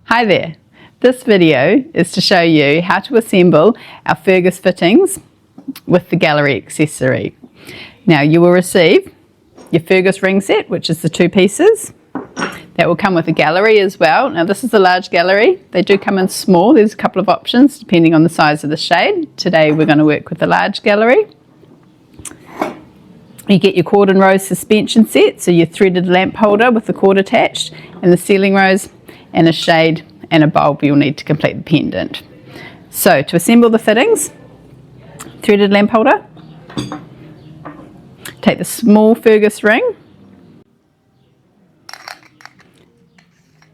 Hi there. This video is to show you how to assemble our Fergus fittings with the gallery accessory. Now you will receive your Fergus ring set, which is the 2 pieces. That will come with a gallery as well. Now this is a large gallery. They do come in small. There's a couple of options depending on the size of the shade. Today we're going to work with the large gallery. You get your cord and rose suspension set, so your threaded lamp holder with the cord attached, and the ceiling rose, and a shade and a bulb you'll need to complete the pendant. So to assemble the fittings, threaded lamp holder, take the small Fergus ring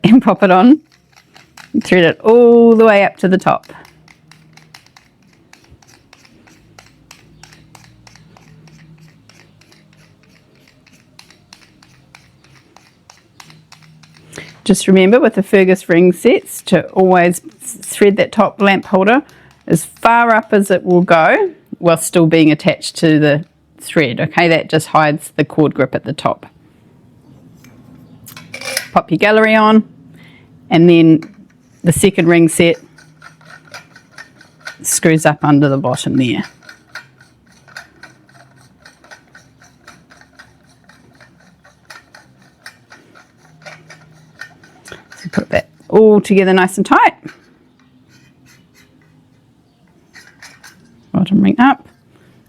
and pop it on, and thread it all the way up to the top. Just remember with the Fergus ring sets to always thread that top lamp holder as far up as it will go while still being attached to the thread. Okay, that just hides the cord grip at the top. Pop your gallery on, and then the second ring set screws up under the bottom there. Put that all together nice and tight. Bottom ring up.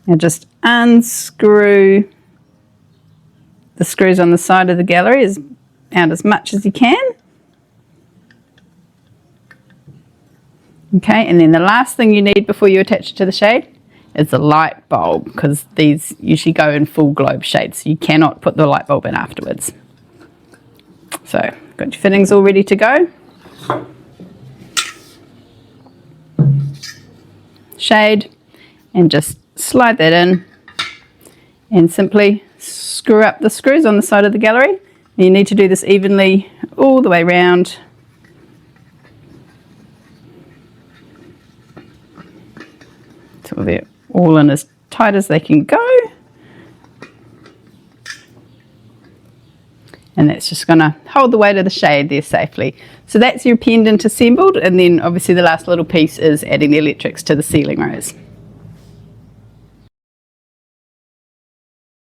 Now just unscrew the screws on the side of the gallery out as much as you can. Okay, and then the last thing you need before you attach it to the shade is a light bulb, because these usually go in full globe shades, so you cannot put the light bulb in afterwards. So, got your fittings all ready to go. Shade, and just slide that in and simply screw up the screws on the side of the gallery. And you need to do this evenly all the way round. So they're all in as tight as they can go. And that's just going to hold the weight of the shade there safely. So that's your pendant assembled, and then obviously the last little piece is adding the electrics to the ceiling rose.